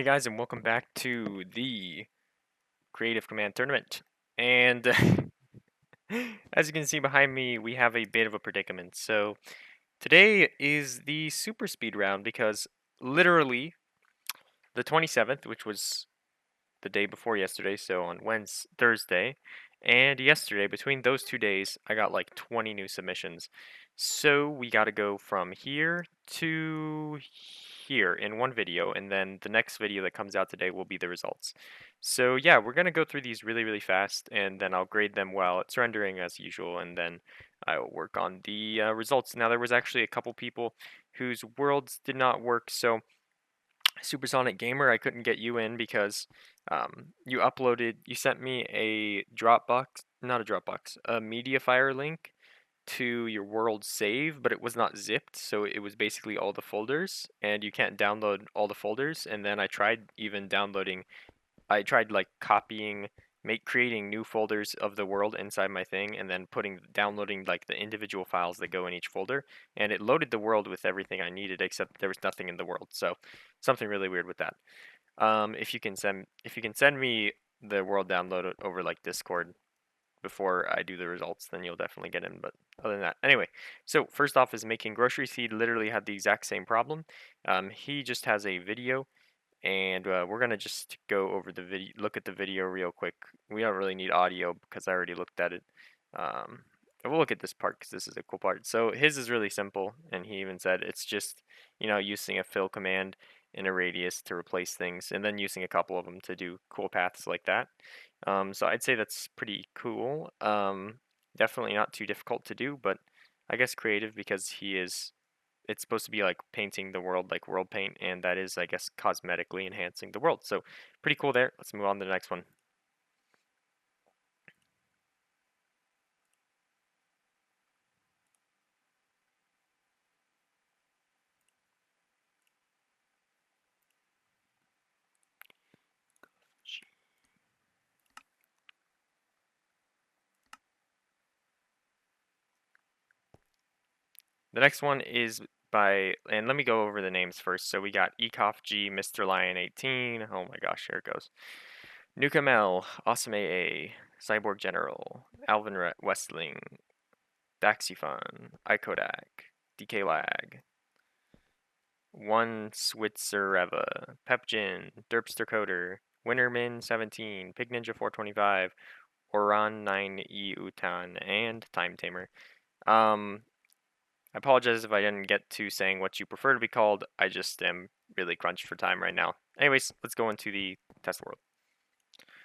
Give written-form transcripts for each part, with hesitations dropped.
Hey guys, and welcome back to the Creative Command Tournament. And as you can see behind me, we have a bit of a predicament. So today is the super speed round because literally the 27th, which was the day before yesterday, so on Thursday, and yesterday, between those 2 days, I got like 20 new submissions. So we got to go from here to here in one video, and then the next video that comes out today will be the results. So yeah, we're going to go through these really, really fast, and then I'll grade them while it's rendering as usual, and then I'll work on the results. Now, there was actually a couple people whose worlds did not work, so Supersonic Gamer, I couldn't get you in because you sent me a Dropbox, not a Dropbox, a Mediafire link to your world save, but it was not zipped, so it was basically all the folders, and you can't download all the folders. And then I tried like creating new folders of the world inside my thing, and then downloading like the individual files that go in each folder, and it loaded the world with everything I needed, except there was nothing in the world. So something really weird with that. If you can send me the world download over like Discord before I do the results, then you'll definitely get in. But other than that, anyway. So first off is making groceries. He literally had the exact same problem. He just has a video, and we're gonna just go over the video, look at the video real quick. We don't really need audio because I already looked at it. Um, we'll look at this part because this is a cool part. So his is really simple, and he even said it's just using a fill command in a radius to replace things, and then using a couple of them to do cool paths like that. So I'd say that's pretty cool. Definitely not too difficult to do, but I guess creative because it's supposed to be like painting the world like world paint, and that is, I guess, cosmetically enhancing the world. So pretty cool there. Let's move on to the next one. The next one is and let me go over the names first. So we got Ekoff G, Mr. Lion 18. Oh my gosh, here it goes. Nukem L, Awesome AA, Cyborg General, Alvin Westling, Daxifun, iKodak, DK Lag, One Switzereva, Pepjin, Derpster Coder, Wintermin 17, Pig Ninja 425, Oran 9E Utan, and Time Tamer. I apologize if I didn't get to saying what you prefer to be called. I just am really crunched for time right now. Anyways, let's go into the test world.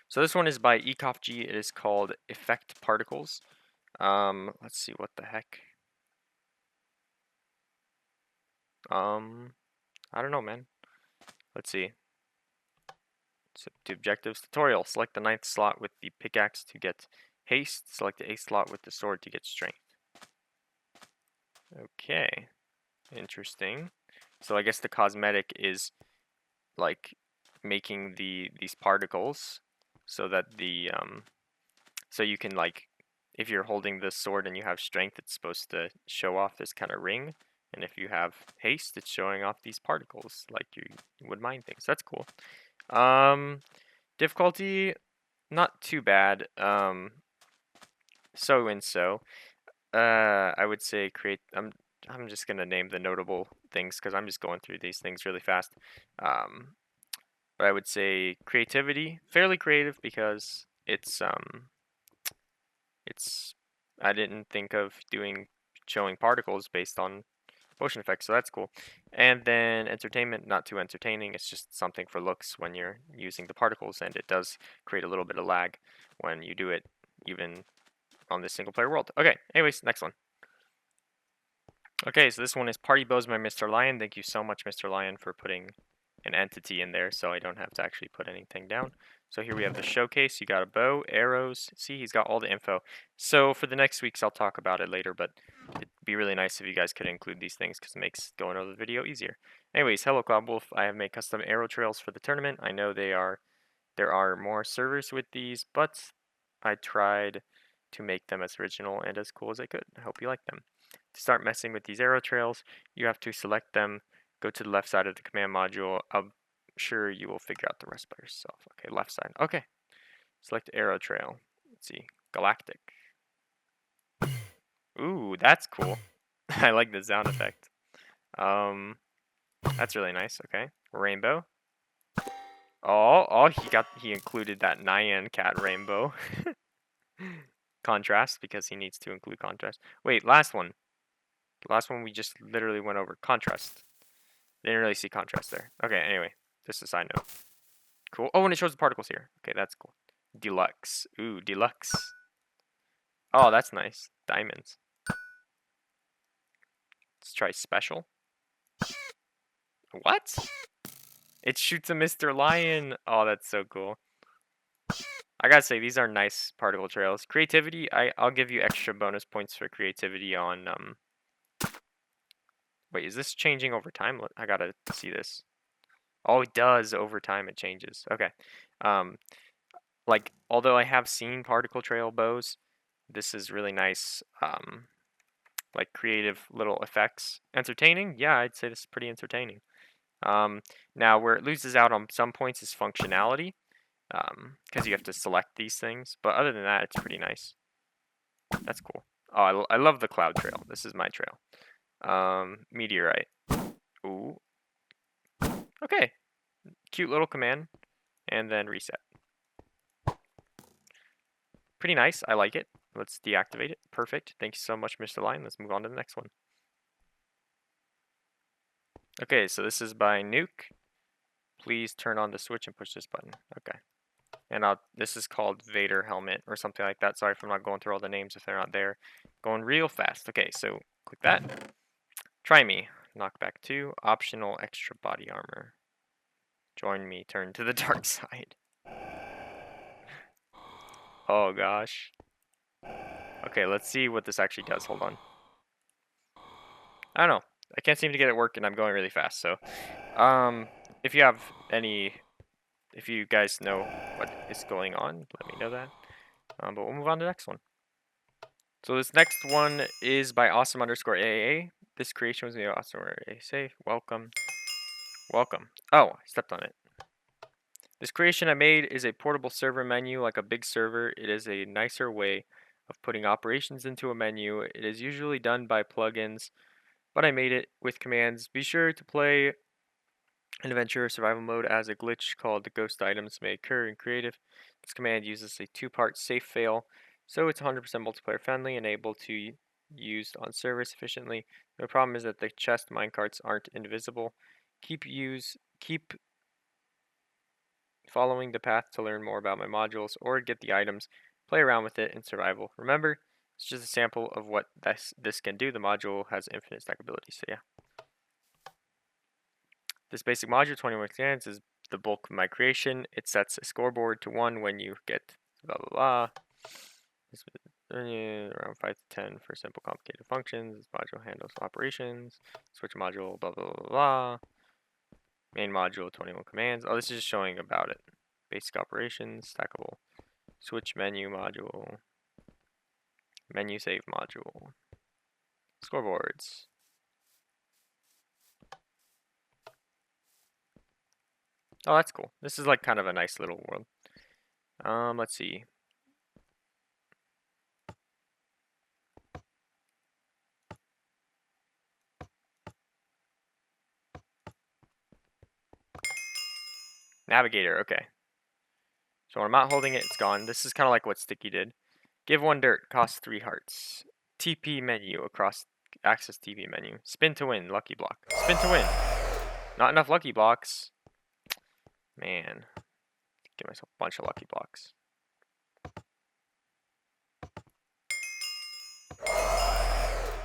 So this one is by ECOFG. It is called Effect Particles. Let's see, what the heck. I don't know, man. Let's see. So to objectives tutorial, select the 9th slot with the pickaxe to get haste. Select the 8th slot with the sword to get strength. Okay, interesting. So I guess the cosmetic is like making these particles so that so you can, like, if you're holding the sword and you have strength, it's supposed to show off this kind of ring, and if you have haste, it's showing off these particles like you would mine things. That's cool. Difficulty, not too bad. So and so. I would say I'm just gonna name the notable things because I'm just going through these things really fast. But I would say creativity, fairly creative because it's I didn't think of showing particles based on motion effects, so that's cool. And then entertainment, not too entertaining. It's just something for looks when you're using the particles, and it does create a little bit of lag when you do it, even on this single player world. Okay, anyways, next one. Okay, so this one is Party Bows by Mr. Lion. Thank you so much, Mr. Lion, for putting an entity in there so I don't have to actually put anything down. So here we have the showcase. You got a bow, arrows. See, he's got all the info. So for the next weeks, I'll talk about it later, but it'd be really nice if you guys could include these things because it makes going over the video easier. Anyways, hello Cloud Wolf. I have made custom arrow trails for the tournament. I know there are more servers with these, but I tried to make them as original and as cool as I could. I hope you like them. To start messing with these arrow trails, you have to select them, go to the left side of the command module. sure you will figure out the rest by yourself. Okay, left side. Okay. Select arrow trail. Let's see. Galactic. Ooh, that's cool. I like the sound effect. That's really nice. Okay. Rainbow. Oh, he included that Nyan cat rainbow. Contrast, because he needs to include contrast. Wait, last one. The last one we just literally went over. Contrast. Didn't really see contrast there. Okay, anyway. Just a side note. Cool. Oh, and it shows the particles here. Okay, that's cool. Deluxe. Ooh, deluxe. Oh, that's nice. Diamonds. Let's try special. What? It shoots a Mr. Lion. Oh, that's so cool. I gotta say, these are nice particle trails. Creativity, I'll give you extra bonus points for creativity on, Wait, is this changing over time? I gotta see this. Oh, it does. Over time, it changes. Okay. Like, although I have seen particle trail bows, this is really nice, like, creative little effects. Entertaining? Yeah, I'd say this is pretty entertaining. Now, where it loses out on some points is functionality, because you have to select these things. But other than that, it's pretty nice. That's cool. Oh, I love the cloud trail. This is my trail. Meteorite. Ooh. Okay. Cute little command. And then reset. Pretty nice. I like it. Let's deactivate it. Perfect. Thank you so much, Mr. Lion. Let's move on to the next one. Okay, so this is by Nuke. Please turn on the switch and push this button. Okay. And this is called Vader Helmet or something like that. Sorry if I'm not going through all the names if they're not there. Going real fast. Okay, so click that. Try me. Knockback 2. Optional extra body armor. Join me. Turn to the dark side. Oh gosh. Okay, let's see what this actually does. Hold on. I don't know. I can't seem to get it working. I'm going really fast. So, if you have any, if you guys know what is going on, let me know that. But we'll move on to the next one. So this next one is by awesome_AAA. This creation was made by awesome_AAA. Say welcome. Welcome. Oh, I stepped on it. This creation I made is a portable server menu like a big server. It is a nicer way of putting operations into a menu. It is usually done by plugins, but I made it with commands. Be sure to play an adventure survival mode as a glitch called the ghost items may occur in creative. This command uses a two-part safe fail, so it's 100% multiplayer friendly and able to be used on servers efficiently. The problem is that the chest minecarts aren't invisible. Keep following the path to learn more about my modules or get the items. Play around with it in survival. Remember, it's just a sample of what this can do. The module has infinite stackability, so yeah. This basic module, 21 commands, is the bulk of my creation. It sets a scoreboard to 1 when you get blah blah blah. This is around 5 to 10 for simple complicated functions. This module handles operations. Switch module, blah blah blah blah. Main module, 21 commands. Oh, this is just showing about it. Basic operations, stackable. Switch menu module. Menu save module. Scoreboards. Oh, that's cool. This is like kind of a nice little world. Let's see. Navigator, okay. So when I'm not holding it, it's gone. This is kind of like what Sticky did. Give 1 dirt, cost 3 hearts. TP menu across access TP menu. Spin to win, lucky block. Spin to win. Not enough lucky blocks. Man. Give myself a bunch of lucky blocks.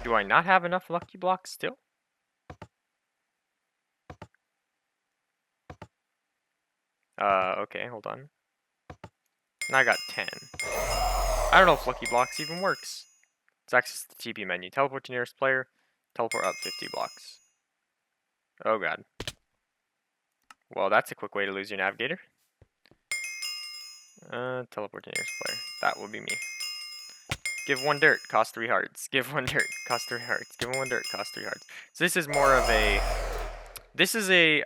Do I not have enough lucky blocks still? Okay, hold on. Now I got 10. I don't know if lucky blocks even works. Let's access the TP menu. Teleport to nearest player. Teleport up 50 blocks. Oh god. Well, that's a quick way to lose your navigator. Teleport to nearest player. That would be me. Give 1 dirt, cost 3 hearts. Give 1 dirt, cost 3 hearts. Give 1 dirt, cost 3 hearts. So this is more of a...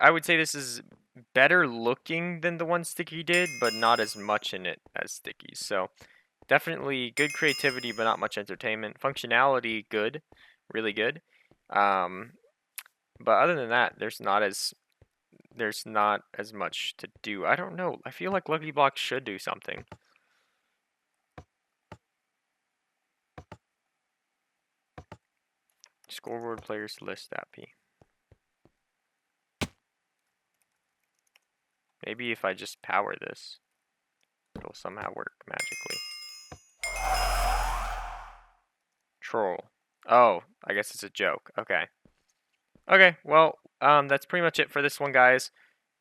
I would say this is better looking than the one Sticky did, but not as much in it as Sticky's. So definitely good creativity, but not much entertainment. Functionality, good, really good. Um, but other than that, there's not as much to do. I don't know. I feel like Lucky Block should do something. Scoreboard players list API. Maybe if I just power this, it'll somehow work magically. Troll. Oh, I guess it's a joke. Okay. Okay, well, that's pretty much it for this one, guys.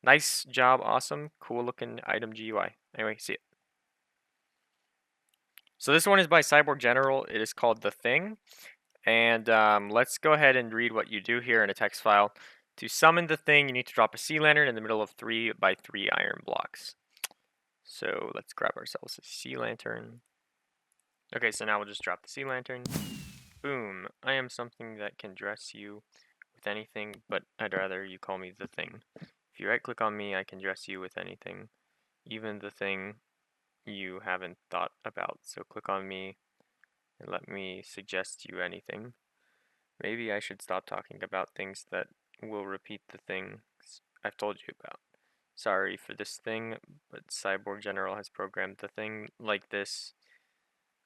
Nice job, awesome, cool looking item GUI. Anyway, see it. So this one is by Cyborg General. It is called The Thing. And let's go ahead and read what you do here in a text file. To summon the thing, you need to drop a sea lantern in the middle of 3 by 3 iron blocks. So let's grab ourselves a sea lantern. Okay, so now we'll just drop the sea lantern. Boom. I am something that can dress you with anything, but I'd rather you call me the thing. If you right click on me, I can dress you with anything, even the thing you haven't thought about. So click on me and let me suggest you anything. Maybe I should stop talking about things that will repeat the things I've told you about. Sorry for this thing, but Cyborg General has programmed the thing like this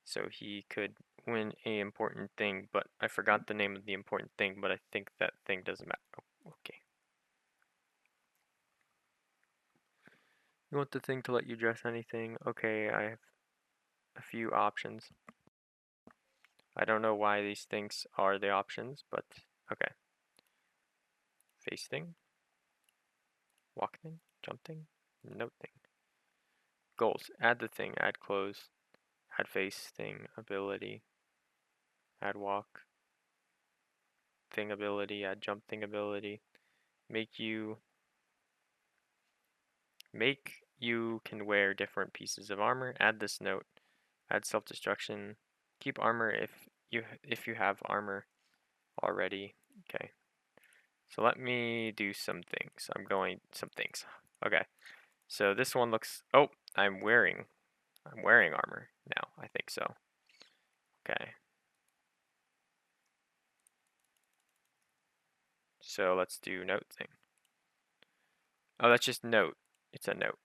so he could win a important thing, but I forgot the name of the important thing, but I think that thing doesn't matter. Oh, okay. You want the thing to let you dress anything? Okay, I have a few options. I don't know why these things are the options, but okay. Face thing, walk thing, jump thing, note thing. Goals, add the thing, add clothes, add face thing, ability, add walk thing ability, add jump thing ability, make you can wear different pieces of armor, add this note, add self-destruction, keep armor if you have armor already. Okay. So let me do some things. Some things. Okay. So this one looks, oh, I'm wearing armor now. I think so. Okay. So let's do note thing. Oh, that's just note. It's a note.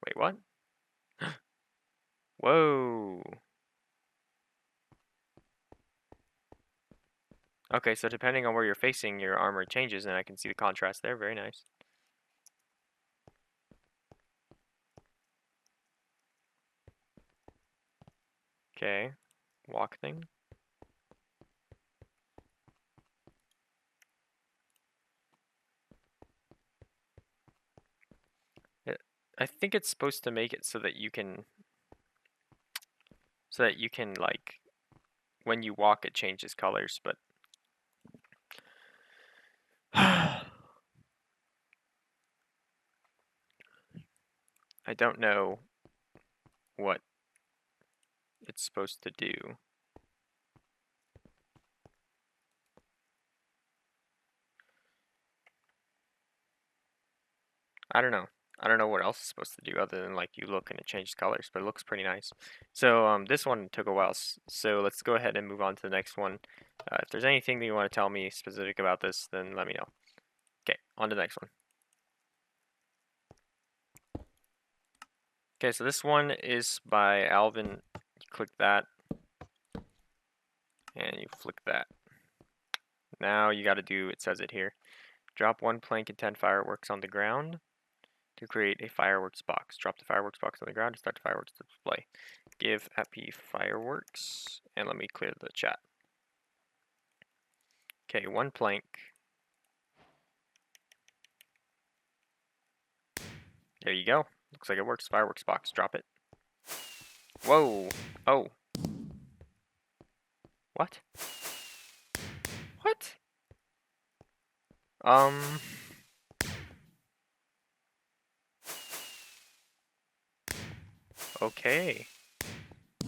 Wait, what? Whoa. Okay, so depending on where you're facing, your armor changes, and I can see the contrast there. Very nice. Okay. Walk thing. I think it's supposed to make it so that you can like when you walk it changes colors, but I don't know what it's supposed to do. I don't know. I don't know what else it's supposed to do other than like you look and it changes colors, but it looks pretty nice. So this one took a while, so let's go ahead and move on to the next one. If there's anything that you want to tell me specific about this, then let me know. Okay, on to the next one. Okay, so this one is by Alvin. You click that, and you flick that. Now you got to do, it says it here, drop 1 plank and 10 fireworks on the ground to create a fireworks box. Drop the fireworks box on the ground to start the fireworks display. Give happy fireworks, and let me clear the chat. Okay, 1 plank. There you go. Looks like it works. Fireworks box. Drop it. Whoa. Oh. What? What? Okay.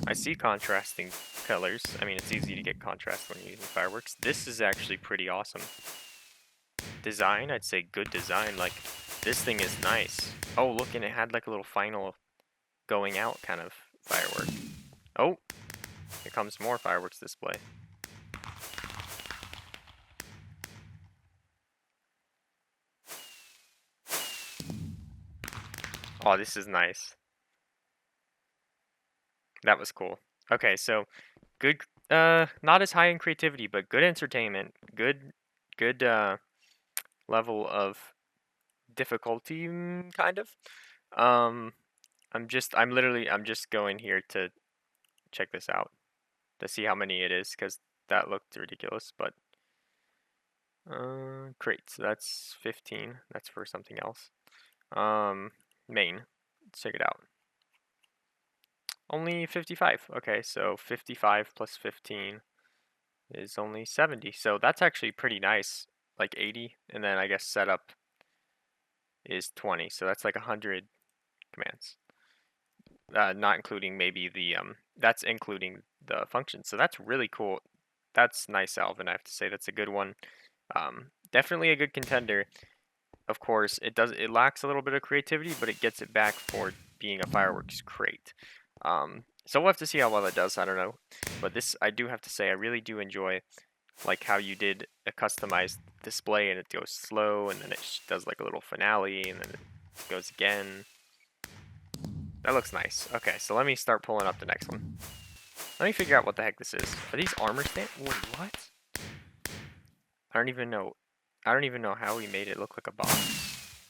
I see contrasting colors. I mean, it's easy to get contrast when you're using fireworks. This is actually pretty awesome. design, I'd say good design. Like, this thing is nice. Oh, look, and it had like a little final going out kind of firework. Oh, here comes more fireworks display. Oh, this is nice. That was cool. Okay, so good, not as high in creativity, but good entertainment. Good level of difficulty, kind of. Um, I'm just going here to check this out to see how many it is, because that looked ridiculous. But crates, that's 15. That's for something else. Main. Let's check it out. Only 55. Okay, so 55 plus 15 is only 70. So that's actually pretty nice. Like 80, and then I guess setup is 20. So that's like 100 commands. Not including maybe the that's including the function. So that's really cool. That's nice, Alvin. I have to say that's a good one. Definitely a good contender. Of course, it lacks a little bit of creativity, but it gets it back for being a fireworks crate. So we'll have to see how well it does. I don't know, but this I do have to say I really do enjoy, like how you did a customized display and it goes slow and then it does like a little finale and then it goes again. That looks nice. Okay, so let me start pulling up the next one. Let me figure out what the heck this is. Are these armor stand? Wait, what? I don't even know. I don't even know how we made it look like a box.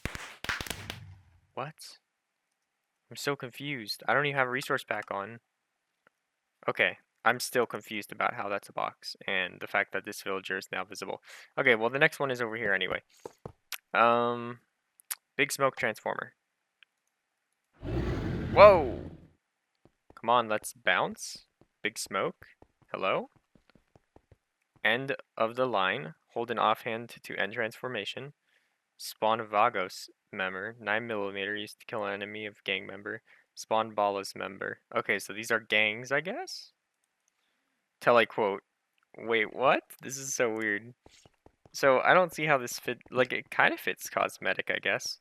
What? I'm so confused. I don't even have a resource pack on. Okay, I'm still confused about how that's a box and the fact that this villager is now visible. Okay, well the next one is over here anyway. Big smoke transformer. Whoa! Come on, let's bounce. Big smoke. Hello? End of the line. Hold an offhand to end transformation. Spawn Vagos member. 9mm used to kill an enemy of gang member. Spawn Ballas member. Okay, so these are gangs, I guess? Telequote. Wait, what? This is so weird. So I don't see how this fit. Like, it kind of fits cosmetic, I guess.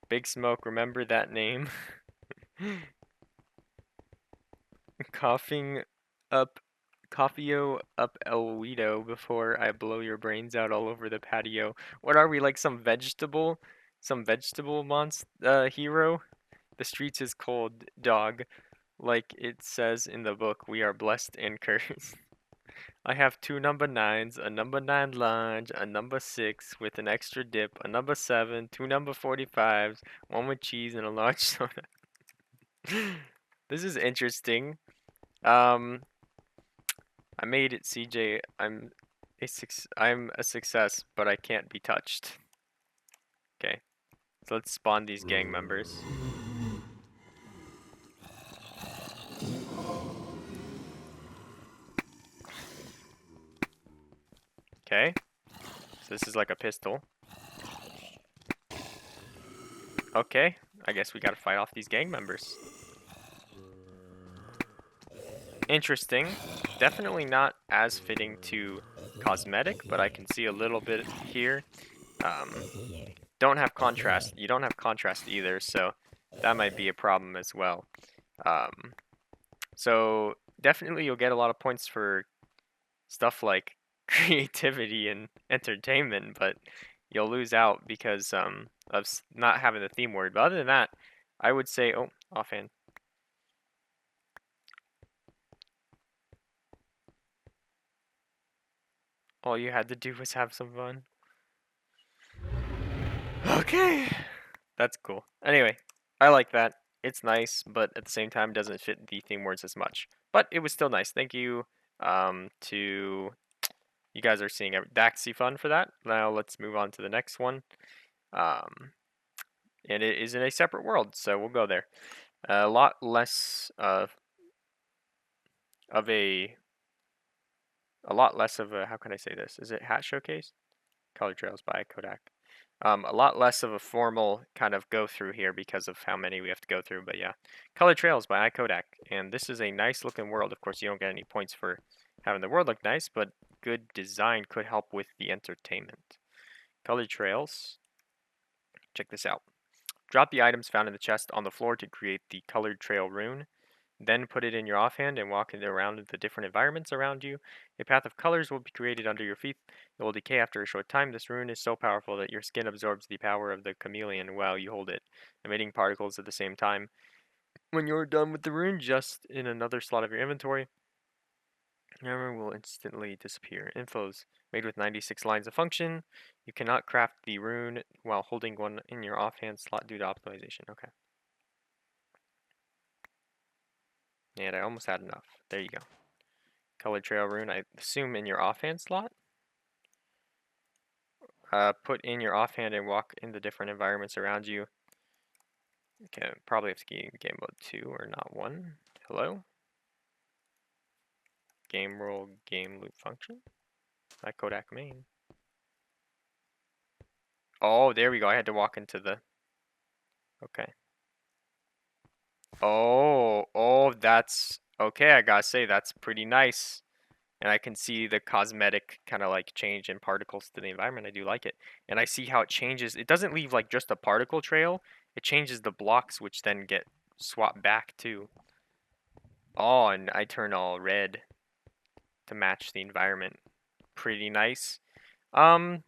Big Smoke, remember that name? Coughing up, Coffeo up El Guido before I blow your brains out all over the patio. What are we, like some vegetable? Some vegetable monster hero? The streets is cold, dog. Like it says in the book, we are blessed and cursed. I have two number nines, a number 9 lunge, a number 6 with an extra dip, a number 7, two number 45s, one with cheese, and a large soda. This is interesting. I made it, CJ. I'm a success, but I can't be touched. Okay, so let's spawn these gang members. Okay, so this is like a pistol. Okay, I guess we gotta fight off these gang members. Interesting. Definitely not as fitting to cosmetic, but I can see a little bit here. Don't have contrast. You don't have contrast either, so that might be a problem as well. So definitely you'll get a lot of points for stuff like creativity and entertainment, but you'll lose out because of not having the theme word. But other than that, I would say, oh, offhand. All you had to do was have some fun. Okay, that's cool. Anyway, I like that. It's nice, but at the same time doesn't fit the theme words as much. But it was still nice. Thank you to you guys are seeing Daxy fun for that. Now let's move on to the next one. And it is in a separate world, so we'll go there. A lot less of a how can I say this? Is it Hat Showcase? Color Trails by Kodak. A lot less of a formal kind of go through here because of how many we have to go through, but yeah. Color Trails by Kodak, and this is a nice looking world. Of course, you don't get any points for having the world look nice, but good design could help with the entertainment. Colored trails. Check this out. Drop the items found in the chest on the floor to create the colored trail rune. Then put it in your offhand and walk it around the different environments around you. A path of colors will be created under your feet. It will decay after a short time. This rune is so powerful that your skin absorbs the power of the chameleon while you hold it, emitting particles at the same time. When you're done with the rune, just in another slot of your inventory, armor will instantly disappear. Infos made with 96 lines of function. You cannot craft the rune while holding one in your offhand slot due to optimization. Okay. And I almost had enough. There you go. Colored trail rune, I assume in your offhand slot. Put in your offhand and walk in the different environments around you. Okay, probably have to get game mode 2 or not 1. Hello? Game role, game loop function. My Kodak main. Oh, there we go. I had to walk into the... Okay. Oh, that's... Okay, I gotta say, that's pretty nice. And I can see the cosmetic kind of like change in particles to the environment. I do like it. And I see how it changes. It doesn't leave like just a particle trail. It changes the blocks, which then get swapped back too. Oh, and I turn all red to match the environment. Pretty nice. If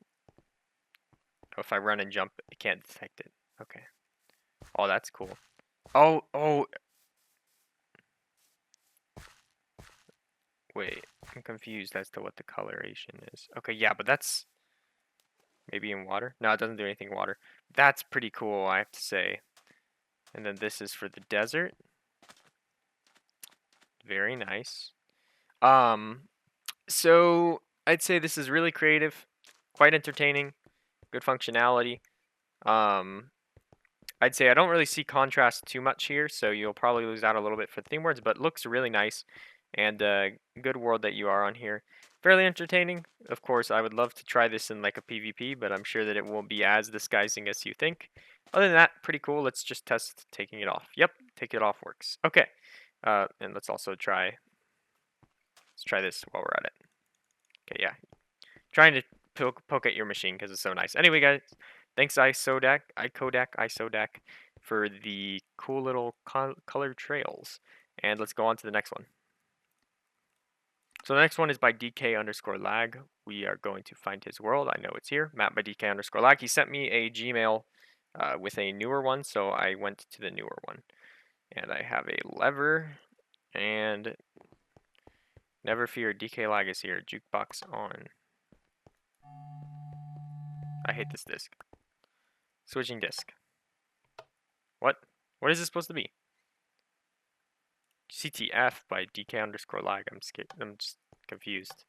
I run and jump, it can't detect it. Okay. Oh, that's cool. Oh, wait. I'm confused as to what the coloration is. Okay, yeah, but that's maybe in water. No, it doesn't do anything in water. That's pretty cool, I have to say. And then this is for the desert. Very nice. So I'd say this is really creative, quite entertaining, good functionality. I'd say I don't really see contrast too much here, so you'll probably lose out a little bit for the theme words, but looks really nice and good world that you are on here. Fairly entertaining. Of course, I would love to try this in like a PvP, but I'm sure that it won't be as disguising as you think. Other than that, pretty cool. Let's just test taking it off. Yep, take it off works. Okay, and let's also try this while we're at it. Okay, yeah, trying to poke at your machine because it's so nice. Anyway, guys, thanks iCodak, for the cool little colored trails. And let's go on to the next one. So the next one is by DK_lag. We are going to find his world. I know it's here. Map by DK_lag. He sent me a Gmail with a newer one, so I went to the newer one. And I have a lever, and never fear, DK lag is here. Jukebox on. I hate this disc. Switching disc. What? What is this supposed to be? CTF by DK_lag. I'm scared. I'm just confused.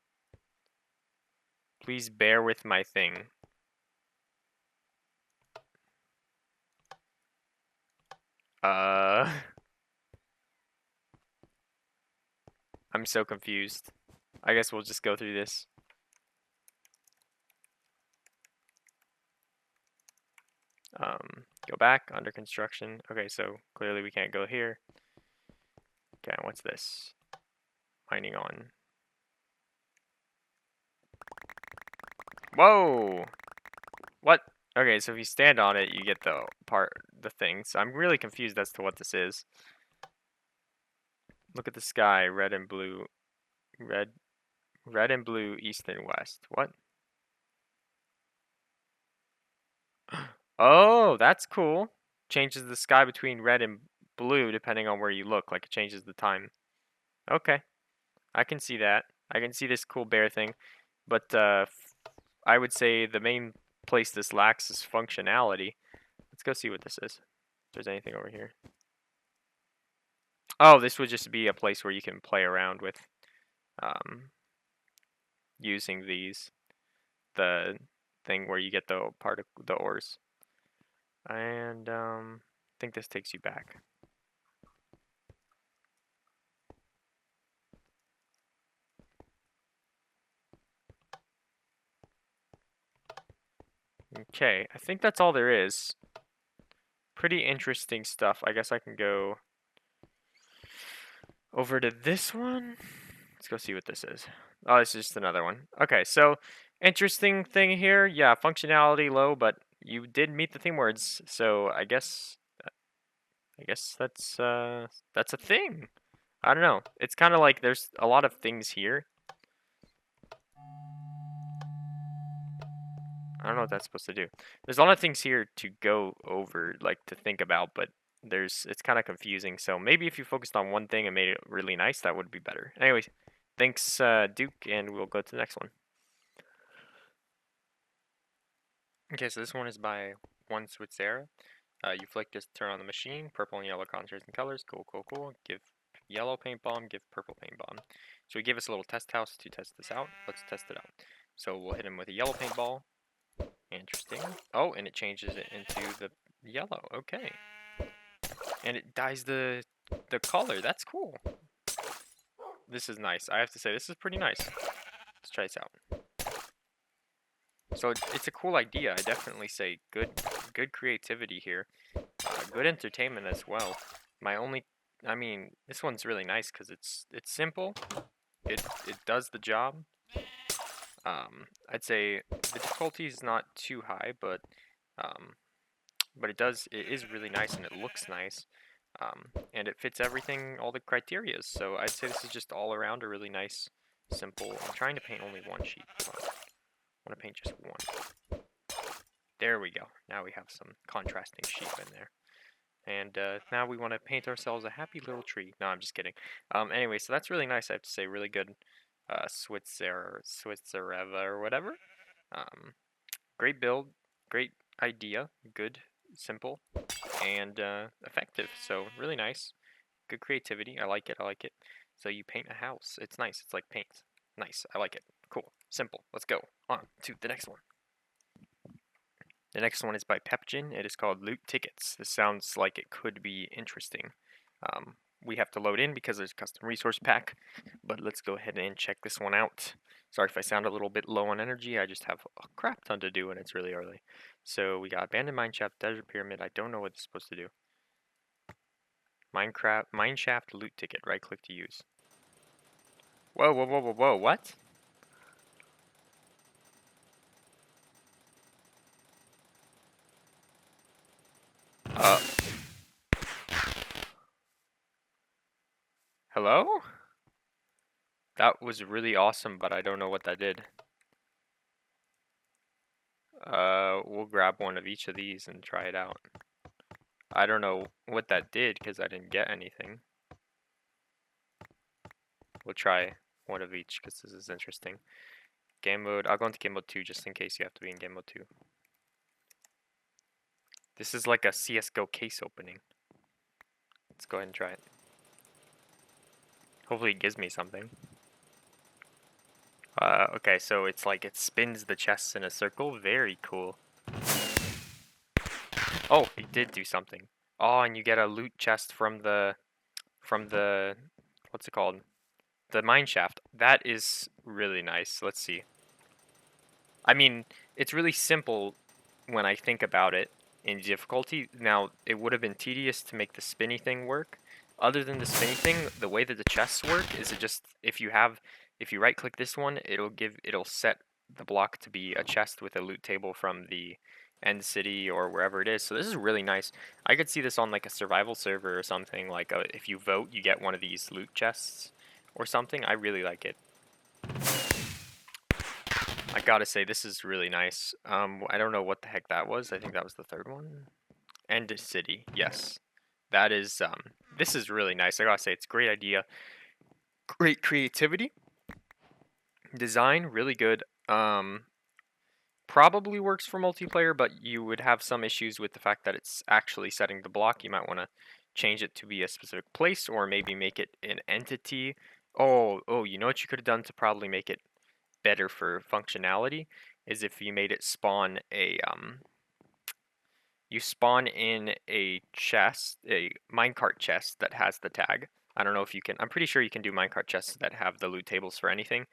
Please bear with my thing. I'm so confused. I guess we'll just go through this. Go back, under construction. Okay, so clearly we can't go here. Okay, what's this? Mining on. Whoa! What? Okay, so if you stand on it, you get the thing. So I'm really confused as to what this is. Look at the sky, red and blue. Red and blue, east and west. What? Oh, that's cool. Changes the sky between red and blue depending on where you look. Like it changes the time. Okay. I can see that. I can see this cool bear thing. But I would say the main place this lacks is functionality. Let's go see what this is. If there's anything over here. Oh, this would just be a place where you can play around with using the thing where you get the ores. And I think this takes you back. Okay, I think that's all there is. Pretty interesting stuff. I guess I can go over to this one. Let's go see what this is. Oh, this is just another one. Okay, so Interesting thing here, yeah, functionality low, but you did meet the theme words, so I guess that's a thing. I don't know. It's kind of like there's a lot of things here. I don't know what that's supposed to do. There's a lot of things here to go over, like to think about, but it's kind of confusing. So maybe if you focused on one thing and made it really nice, that would be better. Anyways, thanks, Duke, and we'll go to the next one. Okay, so this one is by One Switzera. You flick this to turn on the machine. Purple and yellow contrast and colors. Cool, cool, cool. Give yellow paint bomb. Give purple paint bomb. So he gave us a little test house to test this out. Let's test it out. So we'll hit him with a yellow paintball. Interesting. Oh, and it changes it into the yellow. Okay. And it dyes the color. That's cool. This is nice. I have to say, this is pretty nice. Let's try this out. So it's a cool idea. I definitely say good creativity here. Good entertainment as well. I mean, this one's really nice because it's simple. It does the job. I'd say the difficulty is not too high, but it is really nice and it looks nice. And it fits everything, all the criterias. So I'd say this is just all around a really nice, simple. I'm trying to paint only one sheet. I want to paint just one. There we go. Now we have some contrasting sheep in there. And now we want to paint ourselves a happy little tree. No, I'm just kidding. Anyway, so that's really nice, I have to say. Really good Switzereva or whatever. Great build, great idea, good, simple, and effective. So really nice. Good creativity. I like it. I like it. So you paint a house. It's nice. It's like paint. Nice. I like it. Cool. Simple. Let's go on to the next one. The next one is by Pepgin. It is called Loot Tickets. This sounds like it could be interesting. We have to load in because there's a custom resource pack, but let's go ahead and check this one out. Sorry if I sound a little bit low on energy. I just have a crap ton to do and it's really early. So we got Abandoned Mineshaft, Desert Pyramid. I don't know what it's supposed to do. Mineshaft Loot Ticket. Right click to use. Whoa, whoa, whoa, whoa, whoa. What? Hello? That was really awesome, but I don't know what that did. We'll grab one of each of these and try it out. I don't know what that did because I didn't get anything. We'll try one of each because this is interesting. Game mode. I'll go into game mode 2 just in case you have to be in game mode 2. This is like a CSGO case opening. Let's go ahead and try it. Hopefully it gives me something. Okay, so it's like it spins the chests in a circle. Very cool. Oh, it did do something. Oh, and you get a loot chest from the what's it called? The mine shaft. That is really nice. Let's see. I mean, it's really simple when I think about it in difficulty. Now, it would have been tedious to make the spinny thing work. Other than the spinny thing, the way that the chests work is it just if you right click this one, it'll set the block to be a chest with a loot table from the end city or wherever it is. So this is really nice. I could see this on like a survival server or something. Like if you vote, you get one of these loot chests or something. I really like it. I gotta say, this is really nice. I don't know what the heck that was. I think that was the third one. End city, yes. That is, this is really nice. I gotta say, it's a great idea. Great creativity. Design, really good. Probably works for multiplayer, but you would have some issues with the fact that it's actually setting the block. You might want to change it to be a specific place or maybe make it an entity. Oh, you know what you could have done to probably make it better for functionality is if you made it spawn you spawn in a chest, a minecart chest that has the tag. I don't know if you can. I'm pretty sure you can do minecart chests that have the loot tables for anything.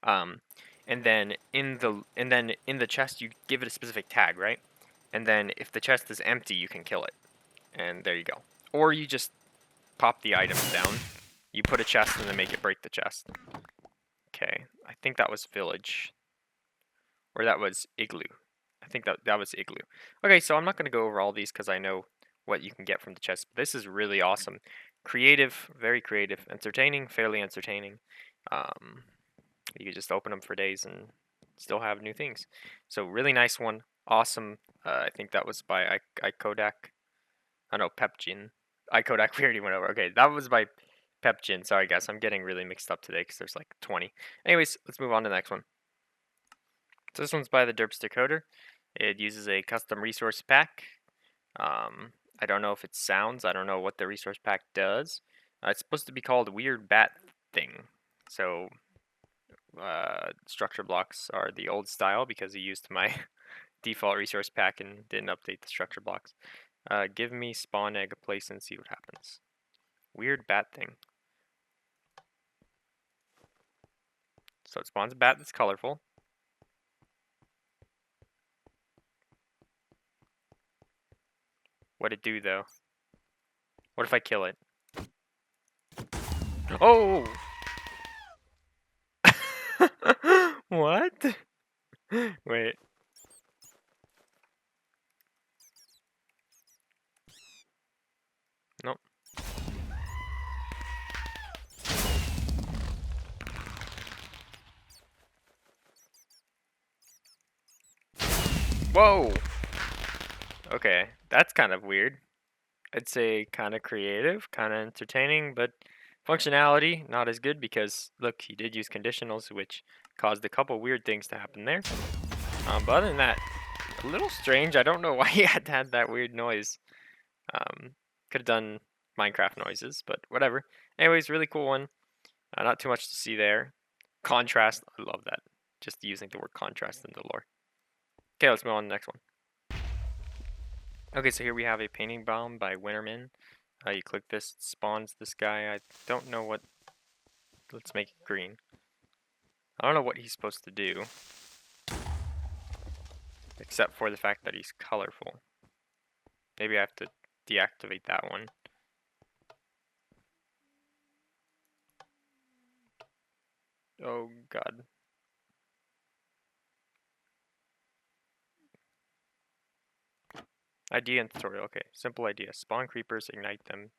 And then in the chest you give it a specific tag, right? And then if the chest is empty, you can kill it. And there you go. Or you just pop the items down. You put a chest and then make it break the chest. Okay, I think that was village. Or that was igloo. I think that was igloo. Okay, so I'm not going to go over all these because I know what you can get from the chest. But this is really awesome. Creative, very creative. Entertaining, fairly entertaining. Um, you could just open them for days and still have new things. So really nice one. Awesome. I think that was by iKodak. Oh no, Pepgin. iKodak we already went over. Okay, that was by Pepgin. Sorry guys, I'm getting really mixed up today because there's like 20. Anyways, let's move on to the next one. So this one's by the Derps Decoder. It uses a custom resource pack. I don't know if it sounds. I don't know what the resource pack does. It's supposed to be called Weird Bat Thing. So structure blocks are the old style because he used my default resource pack and didn't update the structure blocks. Give me spawn egg place and see what happens. Weird bat thing. So it spawns a bat that's colorful. What'd it do though? What if I kill it? Oh! What? Wait. Nope. Whoa! Okay, that's kind of weird. I'd say kind of creative, kind of entertaining, but functionality not as good because look, he did use conditionals, which caused a couple weird things to happen there. But other than that, a little strange. I don't know why he had to have that weird noise. Could have done Minecraft noises, but whatever. Anyways, really cool one. Not too much to see there. Contrast, I love that. Just using the word contrast in the lore. Okay, let's move on to the next one. Okay, so here we have a painting bomb by Winterman. You click this, it spawns this guy. I don't know what. Let's make it green. I don't know what he's supposed to do, except for the fact that he's colorful. Maybe I have to deactivate that one. Oh god. Idea and tutorial. Okay, simple idea. Spawn creepers, ignite them.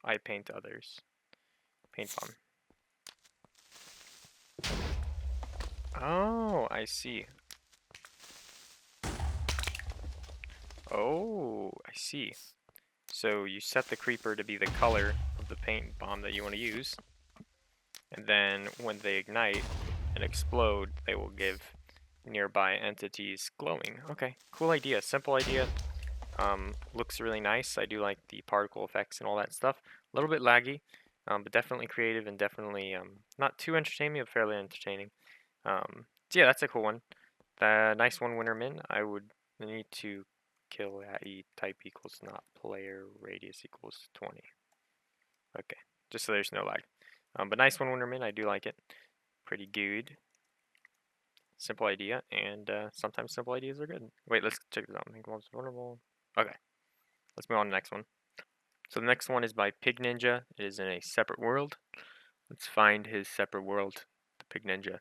I paint others. Paint bomb. Oh, I see. Oh, I see. So you set the creeper to be the color of the paint bomb that you want to use. And then when they ignite and explode, they will give nearby entities glowing. Okay, cool idea. Simple idea. Looks really nice. I do like the particle effects and all that stuff. A little bit laggy, but definitely creative and definitely not too entertaining, but fairly entertaining. So yeah, that's a cool one. The nice one, Winterman. I would need to kill at E type equals not player radius equals 20. Okay, just so there's no lag. But nice one, Winterman. I do like it. Pretty good. Simple idea, and sometimes simple ideas are good. Wait, let's check this out. Think most vulnerable. Okay, let's move on to the next one. So the next one is by Pig Ninja. It is in a separate world. Let's find his separate world. The Pig Ninja.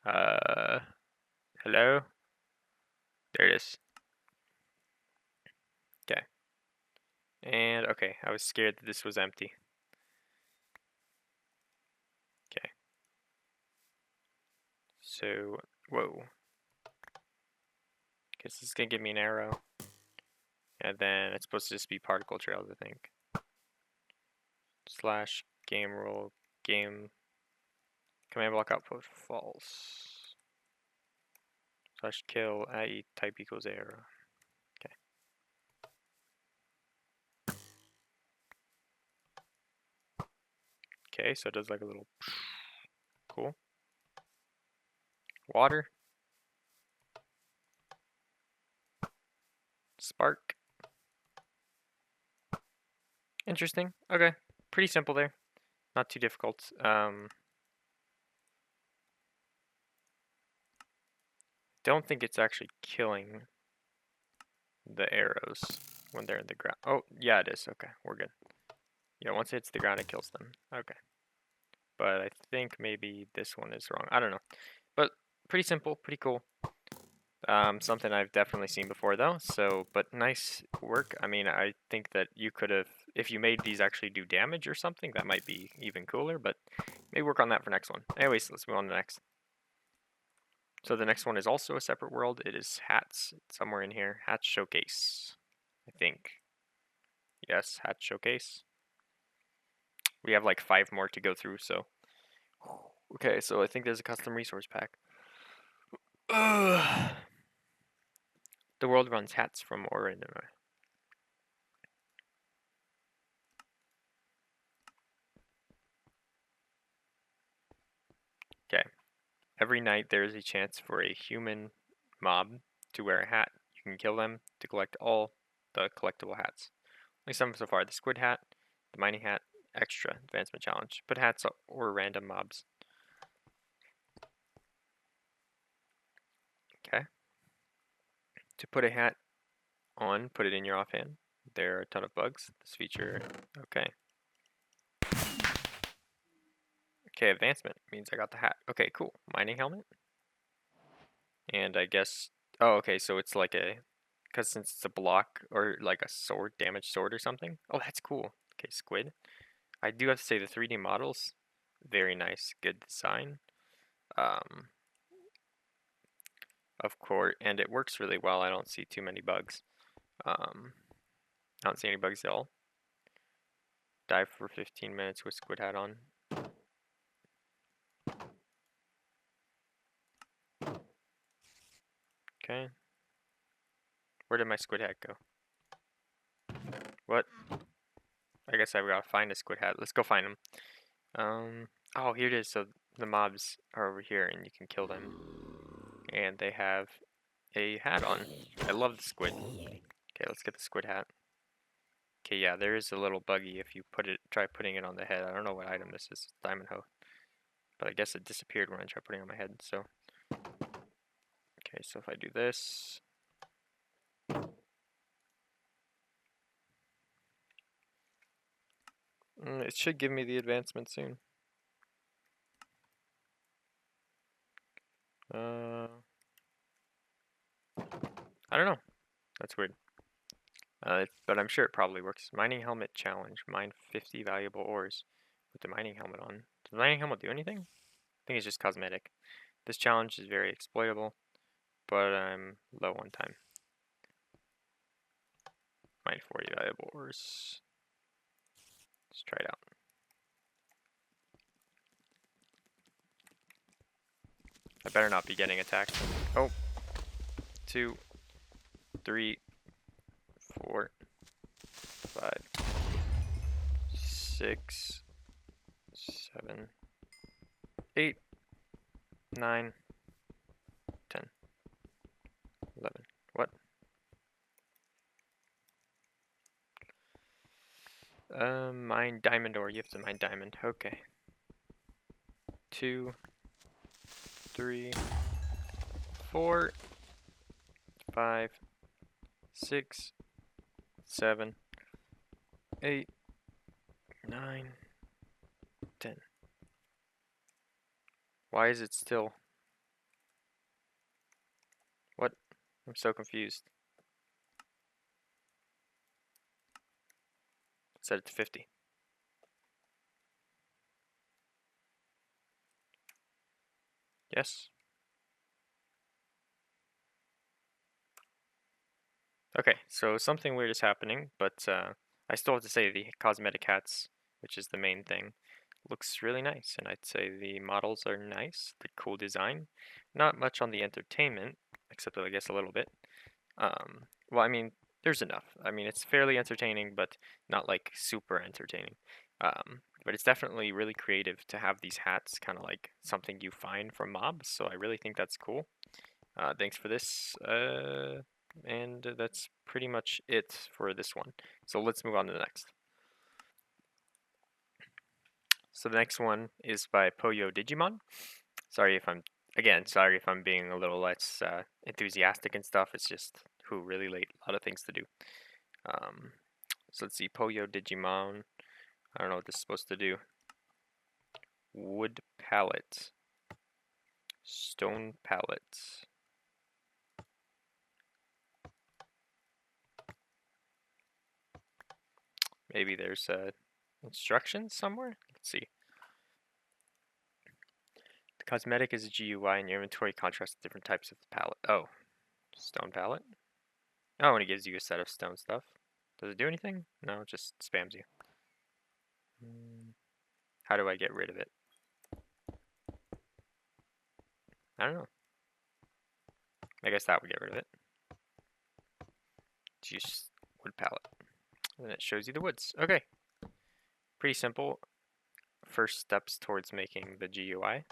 Hello? There it is. Okay. And, okay, I was scared that this was empty. Okay. So, whoa. Guess this is gonna give me an arrow. And then it's supposed to just be particle trails, I think. Slash game rule game command block output false. Slash kill IE type equals arrow. Okay. Okay, so it does like a little cool. Water. Spark. Interesting. Okay. Pretty simple there. Not too difficult. Don't think it's actually killing the arrows when they're in the ground. Oh, yeah, it is. Okay, we're good. Yeah, once it hits the ground, it kills them. Okay. But I think maybe this one is wrong. I don't know. But pretty simple, pretty cool. Something I've definitely seen before though, so, but nice work. I mean, I think that you could have, if you made these actually do damage or something, that might be even cooler, but maybe work on that for next one. Anyways, let's move on to the next. So the next one is also a separate world. It is hats, it's somewhere in here. Hats showcase, I think. Yes, hat showcase. We have like 5 more to go through, so. Okay, so I think there's a custom resource pack. Ugh. The world runs hats from Orin. Okay. Every night there is a chance for a human mob to wear a hat. You can kill them to collect all the collectible hats. Only some so far. The squid hat, the mining hat, extra advancement challenge. Put hats or random mobs. Okay. To put a hat on, put it in your offhand. There are a ton of bugs. This feature, okay. Okay, advancement means I got the hat. Okay, cool. Mining helmet. And I guess, oh, okay, so it's like a, because since it's a block or like a sword, damaged sword or something. Oh, that's cool. Okay, squid. I do have to say the 3D models, very nice, good design. Um, of course, and it works really well. I don't see too many bugs. I don't see any bugs at all. Dive for 15 minutes with squid hat on. Okay. Where did my squid hat go? What? I guess I've got to find a squid hat. Let's go find them. Oh, here it is. So the mobs are over here and you can kill them. And they have a hat on. I love the squid. Okay, let's get the squid hat. Okay, yeah, there is a little buggy if you try putting it on the head. I don't know what item this is. Diamond hoe. But I guess it disappeared when I tried putting it on my head, so. Okay, so if I do this. It should give me the advancement soon. I don't know. That's weird. But I'm sure it probably works. Mining helmet challenge. Mine 50 valuable ores with the mining helmet on. Does the mining helmet do anything? I think it's just cosmetic. This challenge is very exploitable, but I'm low on time. Mine 40 valuable ores. Let's try it out. I better not be getting attacked. Oh. 2, 3, 4, 5, 6, 7, 8, 9, 10, 11. What? Mine diamond ore. You have to mine diamond. Okay. 2, 3, 4, 5, 6, 7, 8, 9, 10. Why is it still? What? I'm so confused. Set it to 50. Yes. Okay, so something weird is happening, but I still have to say the cosmetic hats, which is the main thing, looks really nice, and I'd say the models are nice, the cool design. Not much on the entertainment, except I guess a little bit. Well, I mean, there's enough. I mean, it's fairly entertaining, but not like super entertaining. But it's definitely really creative to have these hats kind of like something you find from mobs, so I really think that's cool. Thanks for this. And that's pretty much it for this one. So let's move on to the next. So the next one is by Poyo Digimon. Sorry if I'm being a little less enthusiastic and stuff. It's just really late, a lot of things to do. So let's see, Poyo Digimon. I don't know what this is supposed to do. Wood pallet. Stone pallets. Maybe there's instructions somewhere? Let's see. The cosmetic is a GUI and your inventory contrasts different types of pallet. Oh, stone pallet? Oh, and it gives you a set of stone stuff. Does it do anything? No, it just spams you. How do I get rid of it? I don't know. I guess that would get rid of it. It's just wood pallet. And it shows you the woods. Okay. Pretty simple. First steps towards making the GUI.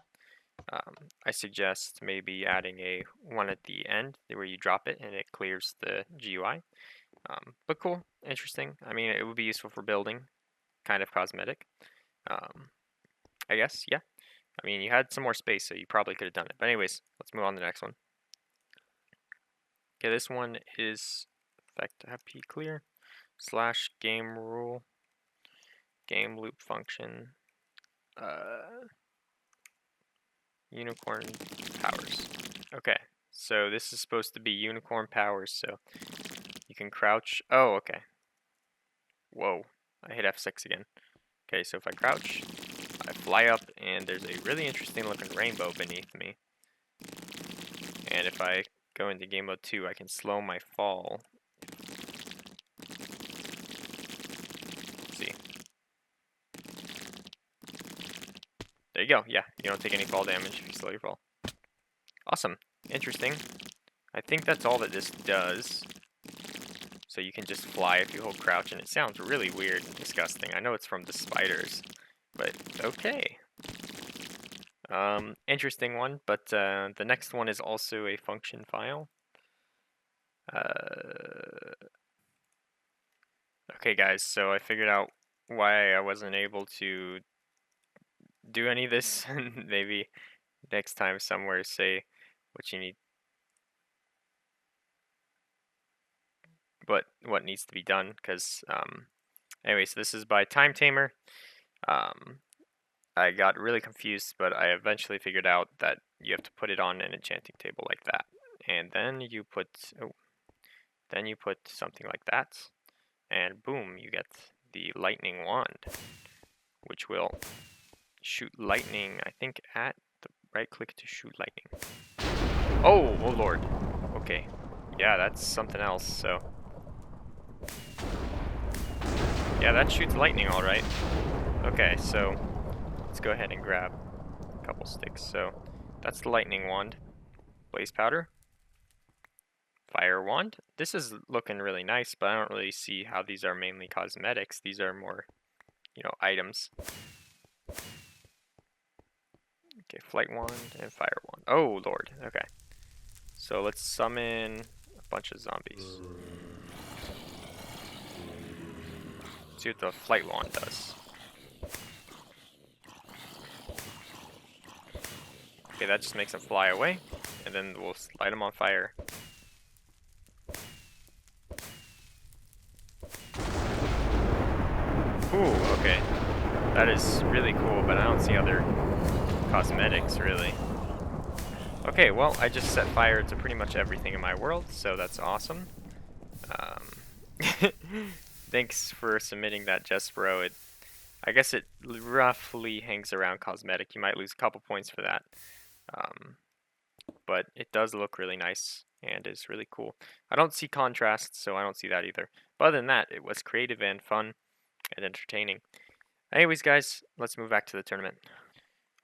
I suggest maybe adding a one at the end where you drop it and it clears the GUI. But cool, interesting. I mean, it would be useful for building, kind of cosmetic. I guess, yeah. I mean, you had some more space, so you probably could have done it. But anyways, let's move on to the next one. Okay, this one is effect happy clear / game rule game loop function unicorn powers. Okay, so this is supposed to be unicorn powers, so you can crouch. Oh, okay. Whoa, I hit F6 again. Okay, so if I crouch, I fly up, and there's a really interesting looking rainbow beneath me. And if I go into game mode 2, I can slow my fall. Let's see. There you go. Yeah, you don't take any fall damage if you slow your fall. Awesome. Interesting. I think that's all that this does. So you can just fly if you hold crouch, and it sounds really weird and disgusting. I know it's from the spiders, but okay. Interesting one, but the next one is also a function file. Okay guys, so I figured out why I wasn't able to do any of this. Maybe next time somewhere say what you need, what needs to be done, because anyway, so this is by Time Tamer. I got really confused, but I eventually figured out that you have to put it on an enchanting table like that, and then you put something like that, and boom, you get the lightning wand, which will shoot lightning, I think, at the right click to shoot lightning. Oh lord. Okay. Yeah, that's something else, so. Yeah, that shoots lightning alright. Okay, so let's go ahead and grab a couple sticks. So that's the lightning wand. Blaze powder. Fire wand. This is looking really nice, but I don't really see how these are mainly cosmetics. These are more, items. Okay, flight wand and fire wand. Oh lord. Okay. So let's summon a bunch of zombies. See what the flight wand does. Okay, that just makes them fly away, and then we'll light them on fire. Ooh, okay. That is really cool, but I don't see other cosmetics, really. Okay, well, I just set fire to pretty much everything in my world, so that's awesome. Thanks for submitting that, Jespero. I guess it roughly hangs around cosmetic. You might lose a couple points for that. But it does look really nice and is really cool. I don't see contrast, so I don't see that either. But other than that, it was creative and fun and entertaining. Anyways, guys, let's move back to the tournament.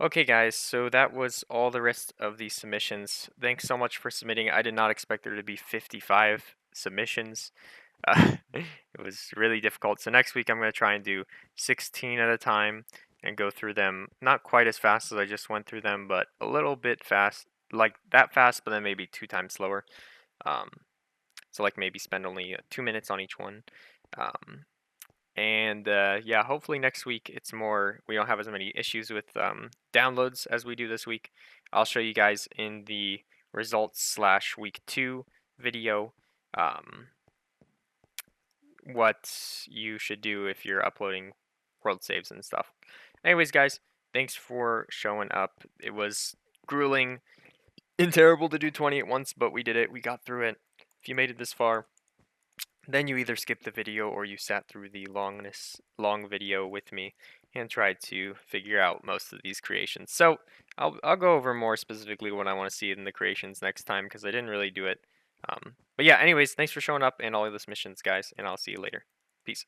Okay, guys, so that was all the rest of the submissions. Thanks so much for submitting. I did not expect there to be 55 submissions. It was really difficult. So next week I'm going to try and do 16 at a time and go through them. Not quite as fast as I just went through them, but a little bit fast. Like that fast, but then maybe 2 times slower. So like maybe spend only 2 minutes on each one. Yeah, hopefully next week it's more, we don't have as many issues with downloads as we do this week. I'll show you guys in the results / week 2 video what you should do if you're uploading world saves and stuff. Anyways, guys, thanks for showing up. It was grueling. and terrible to do 20 at once, but we did it. We got through it. If you made it this far, then you either skipped the video or you sat through the long video with me and tried to figure out most of these creations. So I'll go over more specifically what I want to see in the creations next time because I didn't really do it. But yeah, anyways, thanks for showing up and all of this missions, guys, and I'll see you later. Peace.